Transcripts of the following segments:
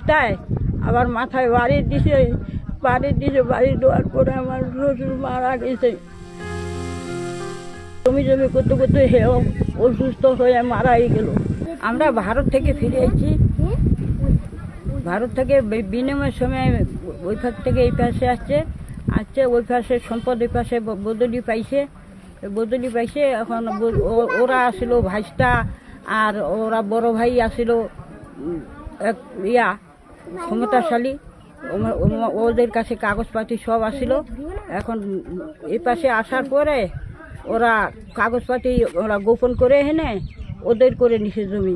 ভাইস্তায় আবার মাথায় বাড়ি দিছে, বাড়ি দেওয়ার পরে আমার শ্বশুর মারা গেছে। জমি করতে করতে হেও অসুস্থ হয়ে মারাই গেল। আমরা ভারত থেকে ফিরে এসেছি। ভারত থেকে বিনিময়ের সময় ওই পাশ থেকে এই পাশে আসছে, ওই পাশে সম্পদ ওই পাশে বদলি পাইছে। এখন ওরা আসিল ভাইস্তা, আর ওরা বড় ভাই আসিল এক ক্ষমতাশালী, ওদের কাছে কাগজপাতি সব আসিল। এখন এই পাশে আসার পরে ওরা কাগজপাতি ওরা গোপন করে এনে ওদের করে নিছে জমি,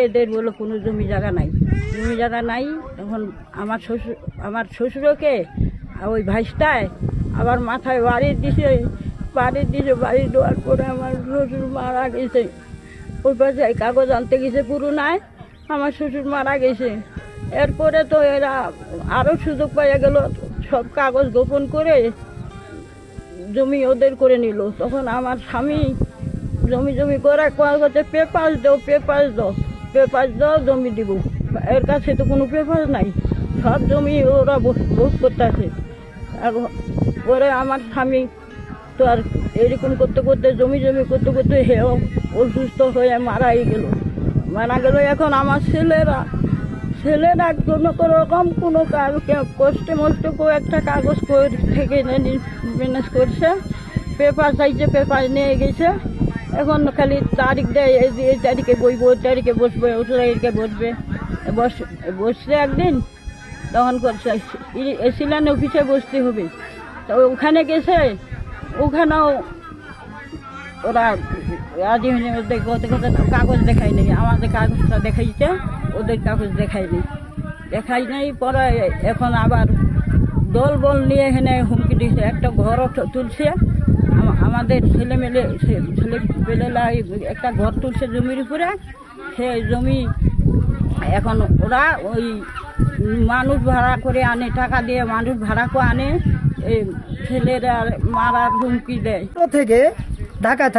এদের বলে কোনো জমি জায়গা নাই। এখন আমার শ্বশুরকে ওই ভাইস্তায় আবার মাথায় বাড়ি দিছে, বাড়ি দেওয়ার পরে আমার শ্বশুর মারা গেছে। ওই পাশে কাগজ আনতে গেছে পুরোনায়, আমার শ্বশুর মারা গেছে। এরপরে তো এরা আরও সুযোগ পাইয়া গেল, সব কাগজ গোপন করে জমি ওদের করে নিল। তখন আমার স্বামী জমি করে করছে পেপার দাও জমি দিব। এর কাছে তো কোনো পেপার নাই, সব জমি ওরা ভোগ করতেছে। পরে আমার স্বামী তো আর এরকম করতে জমি করতে হেও অসুস্থ হয়ে মারাই গেল। এখন আমার ছেলেরা কোনো রকম কোনো কষ্টে মষ্ট একটা কাগজ থেকে ম্যানেজ করছে, পেপার চাইছে, পেপার নিয়ে গেছে। এখন খালি তারিখ দেয়, এই তারিখে বইব, ওই তারিখে বসবে, ওই তারিখে বসছে একদিন। তখন করছে এসিলেন অফিসে বসতে হবে, তো ওখানে গেছে, ওখানেও ওরা রাজি হয়নি। কাগজ দেখাই নেই, আমাদের কাগজটা দেখাইছে, ওদের কাগজ দেখাই নেই। পরে এখন আবার দল বল নিয়ে এখানে হুমকি দিচ্ছে, একটা ঘরও তুলছে। আমাদের ছেলেপেলেরা একটা ঘর তুলছে জমির উপরে। সেই জমি এখন ওরা ওই মানুষ ভাড়া করে আনে, টাকা দিয়ে মানুষ ভাড়া করে আনে, এই ছেলেরা মারার হুমকি দেয়। থেকে ঢাকায়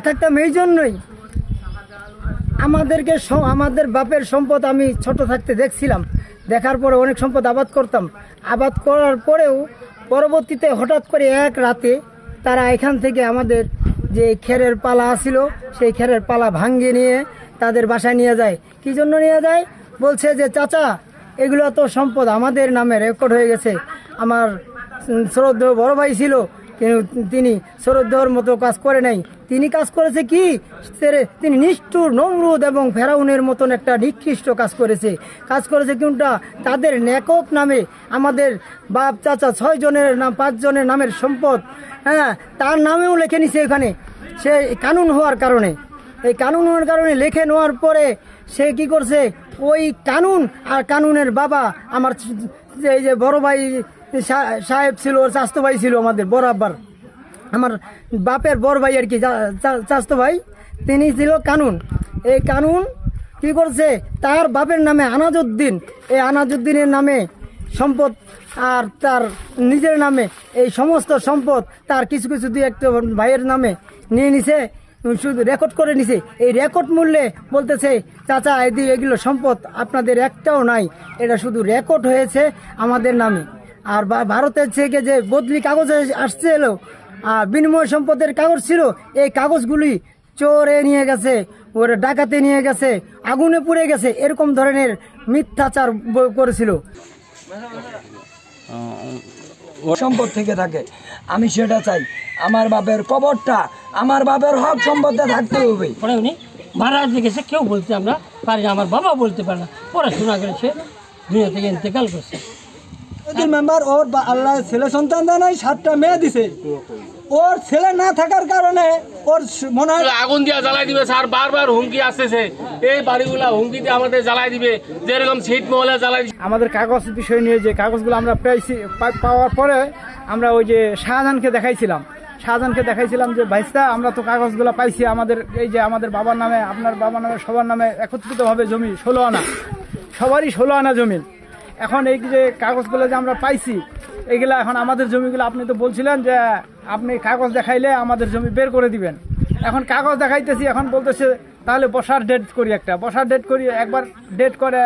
থাকতাম এই জন্যই আমাদের বাপের সম্পদ আমি ছোট থাকতে দেখছিলাম, দেখার পরে অনেক সম্পদ আবাদ করতাম। আবাদ করার পরেও পরবর্তীতে হঠাৎ করে এক রাতে তারা এখান থেকে আমাদের যে খেরের পালা আসিল, সেই খেরের পালা ভাঙ্গিয়ে নিয়ে তাদের বাসায় নিয়ে যায়। কি জন্য নিয়ে যায়? বলছে যে চাচা, এগুলো তো সম্পদ আমাদের নামে রেকর্ড হয়ে গেছে। আমার শ্রদ্ধেয় বড় ভাই ছিল, কিন্তু তিনি শ্রদ্ধেয়র মতো কাজ করে নাই। তিনি কাজ করেছে কি? তিনি নিষ্ঠুর, নমরুদ এবং ফেরাউনের মতন একটা নিকৃষ্ট কাজ করেছে কোনটা? তাদের নেকক নামে আমাদের বাপ চাচা 6 জনের নাম, 5 জনের নামের সম্পদ, তার নামেও লিখে নিছে এখানে। সে কানুন হওয়ার কারণে, লিখে নেওয়ার পরে সে কি করছে? ওই কানুন আর কানুনের বাবা, আমার এই যে বড় ভাই সাহেব ছিল, ওর চাস্তো ভাই ছিল, আমাদের বড় আব্বার, আমার বাপের বড় ভাই আর কি, চাস্তো ভাই, তিনি ছিল কানুন। এই কানুন কি করছে? তার বাপের নামে আনাজউদ্দিন, এই আনাজউদ্দিনের নামে সম্পদ, আর তার নিজের নামে এই সমস্ত সম্পদ তার কিছু দুই একটা ভাইয়ের নামে নিয়ে নিছে, শুধু রেকর্ড করে নিছে। এই রেকর্ড মূল্যে বলতেছে, চাচা এগুলো সম্পদ আপনাদের একটাও নাই, এটা শুধু রেকর্ড হয়েছে আমাদের নামে। আর ভারতের থেকে যে বদলি কাগজ আসছে এলো, আর বিনিময় সম্পদের কাগজ ছিল, এই কাগজগুলি চোরে নিয়ে গেছে, ওর ডাকাতে নিয়ে গেছে, আগুনে পুড়ে গেছে, এরকম ধরনের মিথ্যাচার করেছিল। সম্পদ থেকে থাকে, আমি সেটা চাই। আমার বাপের কবরটা, আমার বাপের হক সম্পদে থাকতে হবে। উনি মহারাজ গেছে, কেউ বলতে আমরা পারি না, আমার বাবা বলতে পারে না, পড়াশোনা করেছে, দুনিয়া থেকে ইন্তেকাল করছে। মেম্বার ওর আল্লাহ ছেলে সন্তান দেয় নাই, 7টা মেয়ে দিছে। ওর ছেলে না থাকার কারণে ওর মনে হয় আগুন দিয়ে জ্বালাই দিবে। স্যার বারবার হুমকি আসতেছে, এই বাড়িগুলা হুমকি দিয়ে আমাদের জ্বালাই দিবে, যেরকম ছিট মহলে জ্বালাই। আমাদের কাগজ বিষয় নিয়ে যে কাগজগুলো আমরা পাওয়ার পরে আমরা ওই যে শাহজাহানকে দেখাইছিলাম যে ভাইস্তা, আমরা তো কাগজগুলো পাইছি, আমাদের এই যে আমাদের বাবার নামে, আপনার বাবার নামে, সবার নামে একত্রিতভাবে জমি 16 আনা, সবারই 16 আনা জমি। এখন এই যে কাগজগুলো যে আমরা পাইছি, এগুলা এখন আমাদের জমিগুলো, আপনি তো বলছিলেন যে আপনি কাগজ দেখাইলে আমাদের জমি বের করে দিবেন। এখন কাগজ দেখাইতেছি, এখন বলতেছে তাহলে বসার ডেট করি, বসার ডেট করি, একবার ডেট করে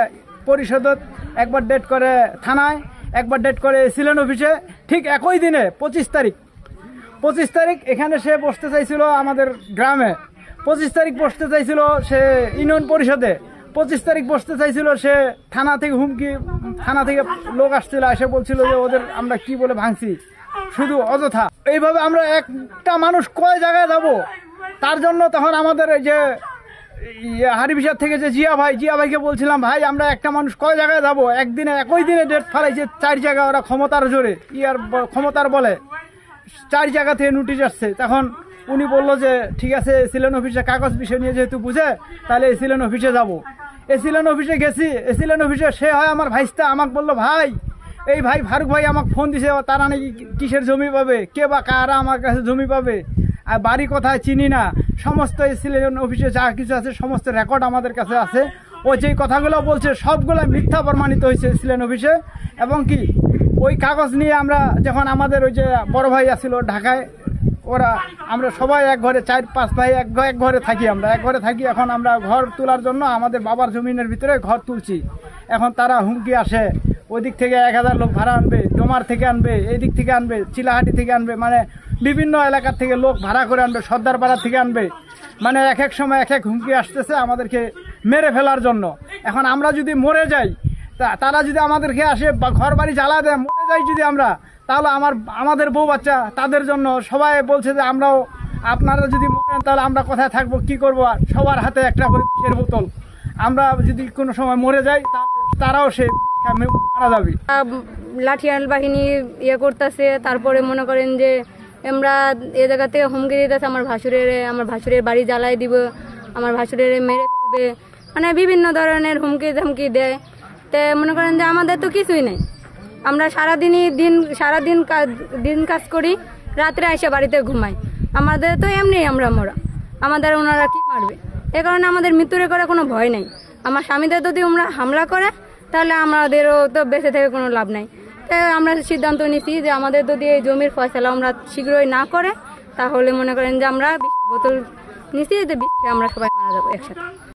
পরিষদত, একবার ডেট করে থানায়, একবার ডেট করে সিলেন অফিসে। ঠিক একই দিনে 25 তারিখ এখানে সে বসতে চাইছিল আমাদের গ্রামে, 25 তারিখ বসতে চাইছিল সে ইউনিয়ন পরিষদে, 25 তারিখ বসতে চাইছিল সে থানা থেকে থানা থেকে লোক আসছিল, এসে বলছিল যে ওদের আমরা কি বলে ভাঙছি, শুধু অযথা। এইভাবে আমরা একটা মানুষ কয় জায়গায় যাব, তার জন্য তখন আমাদের এই যে হারিবিসার থেকে যে জিয়া ভাইকে বলছিলাম, ভাই আমরা একটা মানুষ কয় জায়গায় যাব, একদিনে একই দিনে ডেট ফেলাইছে 4 জায়গা, ওরা ক্ষমতার জোরে ক্ষমতার বলে 4 জায়গা থেকে নোটিশ আসছে। তখন উনি বললো যে ঠিক আছে সিলেন অফিসে কাগজ বিষয় নিয়ে যেহেতু বুঝে, তাহলে সিলেন অফিসে যাব। সিলেন অফিসে গেছি, সিলেন অফিসে সে হয় আমার ভাইস্তা, আমাকে বললো ভাই এই ভাই ফারুক ভাই আমাকে ফোন দিছে, তারা নাকি কিসের জমি পাবে, কে বা কারা আমার কাছে জমি পাবে, আর বাড়ি কোথায় চিনি না, সমস্ত সিলেন অফিসে যা কিছু আছে সমস্ত রেকর্ড আমাদের কাছে আছে। ও যেই কথাগুলো বলছে সবগুলো মিথ্যা প্রমাণিত হয়েছে সিলেন অফিসে। এবং কি ওই কাগজ নিয়ে আমরা যখন আমাদের ওই যে বড় ভাই আসছিল ঢাকায়, আমরা সবাই এক ঘরে 4-5 ভাই এক ঘরে থাকি, আমরা এক ঘরে থাকি। এখন আমরা ঘর তোলার জন্য আমাদের বাবার জমিনের ভিতরে ঘর তুলছি। এখন তারা হুমকি আসে, ওই দিক থেকে 1000 লোক ভাড়া আনবে, ডোমার থেকে আনবে, এই দিক থেকে আনবে, চিলাহাটি থেকে আনবে, মানে বিভিন্ন এলাকার থেকে লোক ভাড়া করে আনবে, সর্দারপাড়া থেকে আনবে, মানে এক সময় এক হুমকি আসতেছে আমাদেরকে মেরে ফেলার জন্য। এখন আমরা যদি মরে যাই, তারা যদি আমাদেরকে আসে বা ঘর বাড়ি জ্বালা দেয়, মরে যাই যদি আমরা, তাহলে আমাদের বউ বাচ্চা তাদের জন্য সবাই বলছে যে আমরাও, আপনারা যদি মরেন তাহলে আমরা কোথায় থাকবো, কি করবো, আর সবার হাতে একটা করে বিষের বোতল, আমরা যদি কোনো সময় মরে যাই তারাও সে মারা যাবে। লাঠিয়াল বাহিনী করতেছে, তারপরে মনে করেন যে আমরা এ জায়গা থেকে হুমকি দিতেছে আমার ভাসুরের বাড়ি জ্বালাই দিব, আমার ভাসুরের মেরে ফেলবে, মানে বিভিন্ন ধরনের হুমকি ধামকি দেয়। তো মনে করেন যে আমাদের তো কিছুই নেই, আমরা সারাদিন কাজ করি, রাত্রে এসে বাড়িতে ঘুমাই, আমাদের তো এমনি আমরা মরা, আমাদের ওনারা কি মারবে, এ কারণে আমাদের মৃত্যুর করে কোনো ভয় নেই। আমার স্বামীদের যদি ওরা হামলা করে তাহলে আমাদেরও তো বেঁচে থেকে কোনো লাভ নাই। তাই আমরা সিদ্ধান্ত নিছি যে আমাদের যদি এই জমির ফয়সালা আমরা শীঘ্রই না করে, তাহলে মনে করেন যে আমরা বিষের বোতল নিছি, যে বিষে আমরা সবাই মারা যাবো একসাথে।